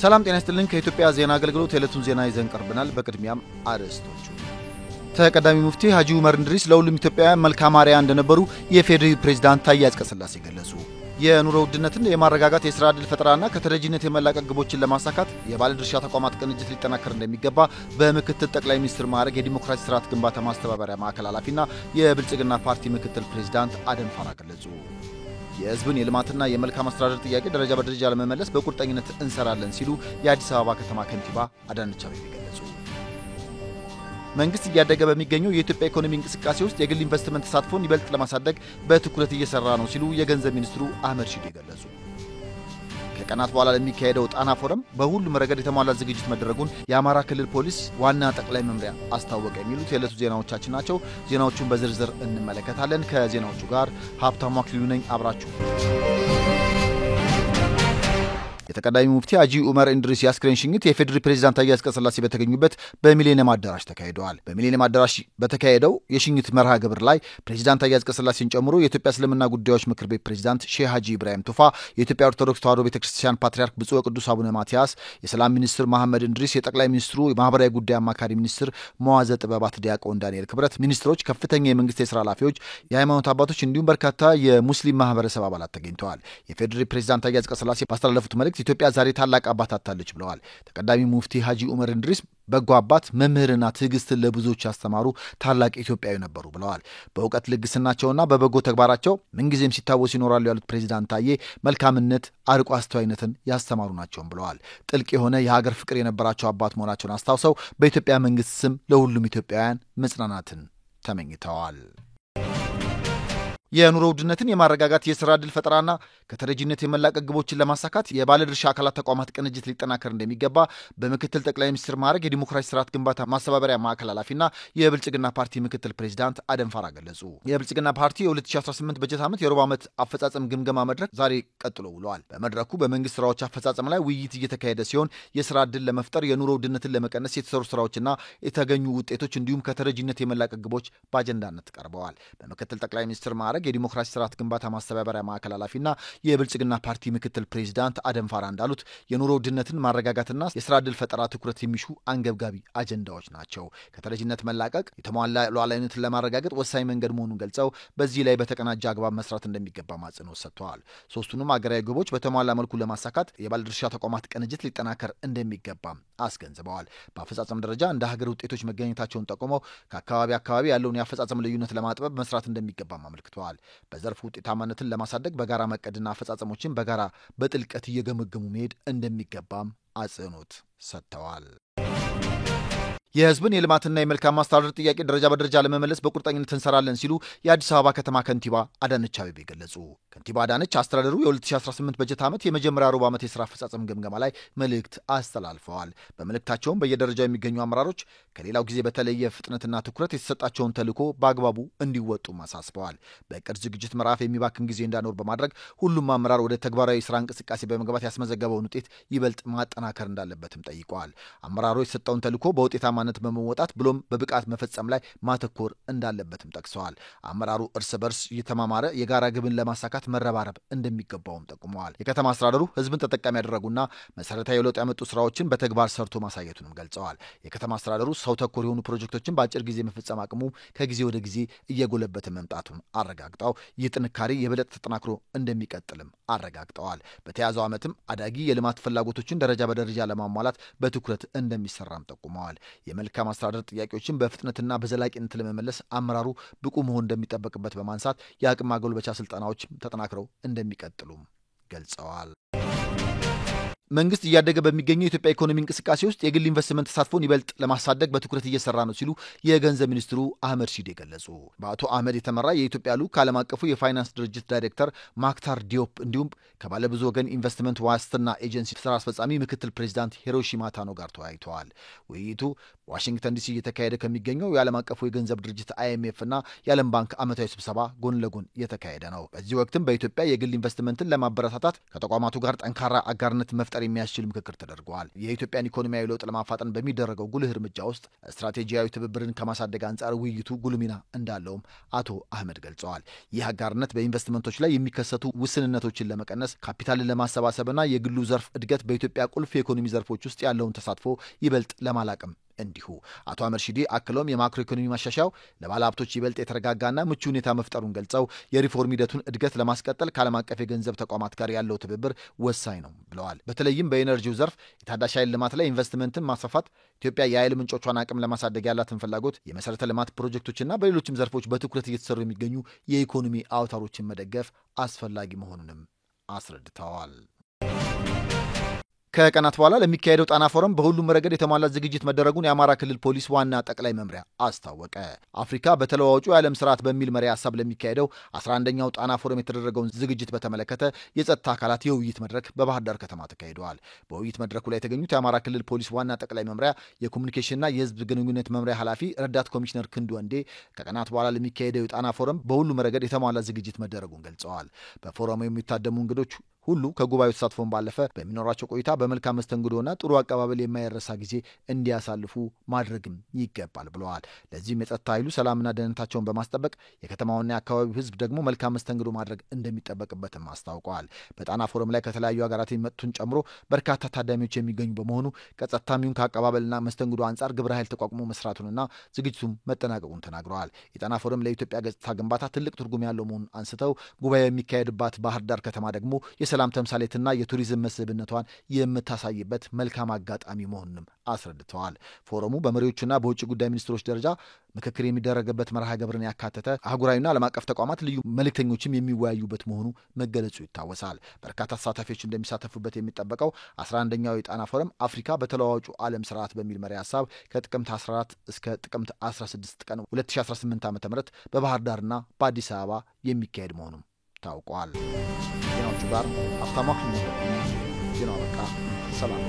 ሰላም ጤና ይስጥልን ከኢትዮጵያ ዜና አገልግሎት የዕለቱን ዜና ይዘን ቀርበናል። በቅድሚያም አርዕስቶቹ ተቀዳሚ ሙፍቲ ሀጂ ዑመር እንድሪስ ለሁሉም ኢትዮጵያውያን መልካም አርአያ እንደነበሩ የፌዴራል ፕሬዝዳንት ታዬ አጽቀሥላሴ ገለጹ። የኑሮ ውድነትን የማረጋጋት የሥራ ዕድል ፈጠራና ከተረጂነት የመላቀቅ ግቦችን ለማሳካት የባለድርሻ ተቋማት ቅንጅት ሊጠናከር እንደሚገባ በምክትል ጠቅላይ ሚኒስትር ማዕረግ የዲሞክራሲ ስርዓት ግንባታ ማስተባበሪያ ማዕከል ኃላፊና የብልጽግና ፓርቲ ምክትል ፕሬዝዳንት አደም ፋራ ገለጹ። የህዝብን የልማትና የመልካም አስተዳደር ጥያቄ ደረጃ በደረጃ ለመመለስ በቁርጠኝነት እንሰራለን ሲሉ የአዲስ አበባ ከተማ ከንቲባ አዳነች አቤቤ ገለጹ። መንግስት እያደገ በሚገኘው የኢትዮጵያ ኢኮኖሚ እንቅስቃሴ ውስጥ የግል ኢንቨስትመንት ተሳትፎን ይበልጥ ለማሳደግ በትኩረት እየሰራ ነው ሲሉ የገንዘብ ሚኒስትሩ አህመድ ሺዴ ገለጹ። ከቀናት በኋላ ለሚካሄደው ጣና ፎረም በሁሉም ረገድ የተሟላ ዝግጅት መደረጉን የአማራ ክልል ፖሊስ ዋና ጠቅላይ መምሪያ አስታወቀ። የሚሉት የዕለቱ ዜናዎቻችን ናቸው። ዜናዎቹን በዝርዝር እንመለከታለን። ከዜናዎቹ ጋር ሀብታሙ አክሊሉ ነኝ። አብራችሁ የተቀዳሚ ሙፍቲ ሀጂ ዑመር እንድሪስ የአስክሬን ሽኝት የፌዴራል ፕሬዝዳንት ታዬ አጽቀሥላሴ በተገኙበት በሚሊኒየም አዳራሽ ተካሂዷል። በሚሊኒየም አዳራሽ በተካሄደው የሽኝት መርሃ ግብር ላይ ፕሬዝዳንት ታዬ አጽቀሥላሴን ጨምሮ የኢትዮጵያ እስልምና ጉዳዮች ምክር ቤት ፕሬዝዳንት ሼህ ሀጂ ኢብራሂም ቱፋ፣ የኢትዮጵያ ኦርቶዶክስ ተዋሕዶ ቤተክርስቲያን ፓትርያርክ ብፁዕ ወቅዱስ አቡነ ማትያስ፣ የሰላም ሚኒስትር መሐመድ እንድሪስ፣ የጠቅላይ ሚኒስትሩ የማህበራዊ ጉዳይ አማካሪ ሚኒስትር መዋዘ ጥበባት ዲያቆን ዳንኤል ክብረት፣ ሚኒስትሮች፣ ከፍተኛ የመንግስት የሥራ ኃላፊዎች፣ የሃይማኖት አባቶች እንዲሁም በርካታ የሙስሊም ማህበረሰብ አባላት ተገኝተዋል። የፌዴራል ፕሬዝዳንት ታዬ አጽቀሥላሴ ባስተላለፉት መልእክት ኢትዮጵያ ዛሬ ታላቅ አባት አታለች ብለዋል። ተቀዳሚ ሙፍቲ ሀጂ ዑመር እንድሪስ በጎ አባት፣ መምህርና ትዕግስትን ለብዙዎች ያስተማሩ ታላቅ ኢትዮጵያዊ ነበሩ ብለዋል። በእውቀት ልግስናቸውና በበጎ ተግባራቸው ምንጊዜም ሲታወሱ ይኖራሉ ያሉት ፕሬዝዳንት ታዬ መልካምነት፣ አርቆ አስተዋይነትን ያስተማሩ ናቸውም ብለዋል። ጥልቅ የሆነ የሀገር ፍቅር የነበራቸው አባት መሆናቸውን አስታውሰው በኢትዮጵያ መንግስት ስም ለሁሉም ኢትዮጵያውያን መጽናናትን ተመኝተዋል። የኑሮ ውድነትን የማረጋጋት የሥራ ዕድል ፈጠራና ከተረጂነት የመላቀቅ ግቦችን ለማሳካት የባለድርሻ አካላት ተቋማት ቅንጅት ሊጠናከር እንደሚገባ በምክትል ጠቅላይ ሚኒስትር ማዕረግ የዲሞክራሲ ስርዓት ግንባታ ማስተባበሪያ ማዕከል ኃላፊና የብልጽግና ፓርቲ ምክትል ፕሬዝዳንት አደም ፋራ ገለጹ። የብልጽግና ፓርቲ የ2018 በጀት ዓመት የሩብ ዓመት አፈጻጸም ግምገማ መድረክ ዛሬ ቀጥሎ ውለዋል። በመድረኩ በመንግስት ስራዎች አፈጻጸም ላይ ውይይት እየተካሄደ ሲሆን የሥራ ዕድል ለመፍጠር፣ የኑሮ ውድነትን ለመቀነስ የተሰሩ ስራዎችና የተገኙ ውጤቶች እንዲሁም ከተረጂነት የመላቀቅ ግቦች በአጀንዳነት ቀርበዋል። በምክትል ጠቅላይ ሚኒስትር ማዕረግ የዲሞክራሲ ስርዓት ግንባታ ማስተባበሪያ ማዕከል ኃላፊና የብልጽግና ፓርቲ ምክትል ፕሬዝዳንት አደም ፋራ እንዳሉት የኑሮ ውድነትን ማረጋጋትና የሥራ ዕድል ፈጠራ ትኩረት የሚሹ አንገብጋቢ አጀንዳዎች ናቸው። ከተረጂነት መላቀቅ የተሟላ ሉዓላዊነትን ለማረጋገጥ ወሳኝ መንገድ መሆኑን ገልጸው በዚህ ላይ በተቀናጀ አግባብ መስራት እንደሚገባ አጽንኦት ሰጥተዋል። ሶስቱንም አገራዊ ግቦች በተሟላ መልኩ ለማሳካት የባለድርሻ ተቋማት ቅንጅት ሊጠናከር እንደሚገባ አስገንዝበዋል። በአፈጻጸም ደረጃ እንደ ሀገር ውጤቶች መገኘታቸውን ጠቁመው ከአካባቢ ያለውን የአፈጻጸም ልዩነት ለማጥበብ መስራት እንደሚገባ አመልክተዋል። በዘርፉ ውጤታማነትን ለማሳደግ በጋራ መቀድና አፈጻጸሞችን በጋራ በጥልቀት እየገመገሙ መሄድ እንደሚገባም አጽንኦት ሰጥተዋል። የህዝብን የልማትና የመልካም አስተዳደር ጥያቄ ደረጃ በደረጃ ለመመለስ በቁርጠኝነት እንሰራለን ሲሉ የአዲስ አበባ ከተማ ከንቲባ አዳነች አቤቤ ገለጹ። ከንቲባ አዳነች አስተዳደሩ የ2018 በጀት ዓመት የመጀመሪያ ሩብ ዓመት የሥራ አፈጻጸም ግምገማ ላይ መልእክት አስተላልፈዋል። በመልእክታቸውም በየደረጃው የሚገኙ አመራሮች ከሌላው ጊዜ በተለየ ፍጥነትና ትኩረት የተሰጣቸውን ተልዕኮ በአግባቡ እንዲወጡም አሳስበዋል። በእቅድ ዝግጅት ምዕራፍ የሚባክን ጊዜ እንዳይኖር በማድረግ ሁሉም አመራር ወደ ተግባራዊ ስራ እንቅስቃሴ በመግባት ያስመዘገበውን ውጤት ይበልጥ ማጠናከር እንዳለበትም ጠይቀዋል። አመራሩ የተሰጠውን ተልዕኮ በውጤታማ በመወጣት ብሎም በብቃት መፈጸም ላይ ማተኮር እንዳለበትም ጠቅሰዋል። አመራሩ እርስ በርስ እየተማማረ የጋራ ግብን ለማሳካት መረባረብ እንደሚገባውም ጠቁመዋል። የከተማ አስተዳደሩ ህዝብን ተጠቃሚ ያደረጉና መሰረታዊ ለውጥ ያመጡ ስራዎችን በተግባር ሰርቶ ማሳየቱንም ገልጸዋል። የከተማ አስተዳደሩ ሰው ተኮር የሆኑ ፕሮጀክቶችን በአጭር ጊዜ መፈጸም አቅሙ ከጊዜ ወደ ጊዜ እየጎለበተ መምጣቱን አረጋግጠው ይህ ጥንካሬ የበለጠ ተጠናክሮ እንደሚቀጥልም አረጋግጠዋል። በተያዘው ዓመትም አዳጊ የልማት ፍላጎቶችን ደረጃ በደረጃ ለማሟላት በትኩረት እንደሚሰራም ጠቁመዋል። የመልካም አስተዳደር ጥያቄዎችን በፍጥነትና በዘላቂነት ለመመለስ አመራሩ ብቁ መሆን እንደሚጠበቅበት በማንሳት የአቅም ማጎልበቻ ስልጠናዎች ተጠናክረው እንደሚቀጥሉም ገልጸዋል። መንግስት እያደገ በሚገኘው የኢትዮጵያ ኢኮኖሚ እንቅስቃሴ ውስጥ የግል ኢንቨስትመንት ተሳትፎን ይበልጥ ለማሳደግ በትኩረት እየሰራ ነው ሲሉ የገንዘብ ሚኒስትሩ አህመድ ሺዴ ገለጹ። በአቶ አህመድ የተመራ የኢትዮጵያ ልዑክ ከዓለም አቀፉ የፋይናንስ ድርጅት ዳይሬክተር ማክታር ዲዮፕ እንዲሁም ከባለብዙ ወገን ኢንቨስትመንት ዋስትና ኤጀንሲ ስራ አስፈጻሚ ምክትል ፕሬዝዳንት ሂሮሺማ ታኖ ጋር ተወያይተዋል። ውይይቱ ዋሽንግተን ዲሲ እየተካሄደ ከሚገኘው የዓለም አቀፉ የገንዘብ ድርጅት IMF እና የዓለም ባንክ ዓመታዊ ስብሰባ ጎን ለጎን እየተካሄደ ነው። በዚህ ወቅትም በኢትዮጵያ የግል ኢንቨስትመንትን ለማበረታታት ከተቋማቱ ጋር ጠንካራ አጋርነት መፍጠር ለመፍጠር የሚያስችል ምክክር ተደርጓል። የኢትዮጵያን ኢኮኖሚያዊ ለውጥ ለማፋጠን በሚደረገው ጉልህ እርምጃ ውስጥ ስትራቴጂያዊ ትብብርን ከማሳደግ አንጻር ውይይቱ ጉልህ ሚና እንዳለውም አቶ አህመድ ገልጸዋል። ይህ አጋርነት በኢንቨስትመንቶች ላይ የሚከሰቱ ውስንነቶችን ለመቀነስ ካፒታልን ለማሰባሰብና የግሉ ዘርፍ እድገት በኢትዮጵያ ቁልፍ የኢኮኖሚ ዘርፎች ውስጥ ያለውን ተሳትፎ ይበልጥ ለማላቅም እንዲሁ አቶ አህመድ ሺዴ አክለውም የማክሮ ኢኮኖሚ ማሻሻያው ለባለ ሀብቶች ይበልጥ የተረጋጋና ምቹ ሁኔታ መፍጠሩን ገልጸው የሪፎርም ሂደቱን እድገት ለማስቀጠል ከዓለም አቀፍ የገንዘብ ተቋማት ጋር ያለው ትብብር ወሳኝ ነው ብለዋል። በተለይም በኤነርጂው ዘርፍ የታዳሽ ኃይል ልማት ላይ ኢንቨስትመንትን ማስፋፋት፣ ኢትዮጵያ የኃይል ምንጮቿን አቅም ለማሳደግ ያላትን ፍላጎት፣ የመሰረተ ልማት ፕሮጀክቶችና በሌሎችም ዘርፎች በትኩረት እየተሰሩ የሚገኙ የኢኮኖሚ አውታሮችን መደገፍ አስፈላጊ መሆኑንም አስረድተዋል። ከቀናት በኋላ ለሚካሄደው ጣና ፎረም በሁሉም ረገድ የተሟላ ዝግጅት መደረጉን የአማራ ክልል ፖሊስ ዋና ጠቅላይ መምሪያ አስታወቀ። አፍሪካ በተለዋዋጩ የዓለም ስርዓት በሚል መሪ ሀሳብ ለሚካሄደው 11ኛው ጣና ፎረም የተደረገውን ዝግጅት በተመለከተ የጸጥታ አካላት የውይይት መድረክ በባህር ዳር ከተማ ተካሂደዋል። በውይይት መድረኩ ላይ የተገኙት የአማራ ክልል ፖሊስ ዋና ጠቅላይ መምሪያ የኮሚኒኬሽንና የህዝብ ግንኙነት መምሪያ ኃላፊ ረዳት ኮሚሽነር ክንዱ ወንዴ ከቀናት በኋላ ለሚካሄደው የጣና ፎረም በሁሉም ረገድ የተሟላ ዝግጅት መደረጉን ገልጸዋል። በፎረሙ የሚታደሙ እንግዶች ሁሉ ከጉባኤው ተሳትፎን ባለፈ በሚኖራቸው ቆይታ በመልካም መስተንግዶና ጥሩ አቀባበል የማይረሳ ጊዜ እንዲያሳልፉ ማድረግም ይገባል ብለዋል። ለዚህም የጸጥታ ኃይሉ ሰላምና ደህንነታቸውን በማስጠበቅ የከተማውና የአካባቢው ህዝብ ደግሞ መልካም መስተንግዶ ማድረግ እንደሚጠበቅበትም አስታውቀዋል። በጣና ፎረም ላይ ከተለያዩ ሀገራት የሚመጡትን ጨምሮ በርካታ ታዳሚዎች የሚገኙ በመሆኑ ከጸጥታ ሚሆን ከአቀባበልና መስተንግዶ አንጻር ግብረ ኃይል ተቋቁሞ መስራቱንና ዝግጅቱም መጠናቀቁን ተናግረዋል። የጣና ፎረም ለኢትዮጵያ ገጽታ ግንባታ ትልቅ ትርጉም ያለው መሆኑን አንስተው ጉባኤው የሚካሄድባት ባህር ዳር ከተማ ደግሞ የሰላም ተምሳሌትና የቱሪዝም መስህብነቷን የምታሳይበት መልካም አጋጣሚ መሆኑንም አስረድተዋል። ፎረሙ በመሪዎችና በውጭ ጉዳይ ሚኒስትሮች ደረጃ ምክክር የሚደረግበት መርሃ ግብርን ያካተተ አህጉራዊና ዓለም አቀፍ ተቋማት ልዩ መልእክተኞችም የሚወያዩበት መሆኑ መገለጹ ይታወሳል። በርካታ ተሳታፊዎች እንደሚሳተፉበት የሚጠበቀው 11ኛው የጣና ፎረም አፍሪካ በተለዋዋጩ ዓለም ስርዓት በሚል መሪ ሀሳብ ከጥቅምት 14 እስከ ጥቅምት 16 ቀን 2018 ዓ.ም በባህር ዳርና በአዲስ አበባ የሚካሄድ መሆኑም ታውቋል። ዜናዎቹ ጋር ሀብታሙ አህመድ ዜና በቃ ሰላም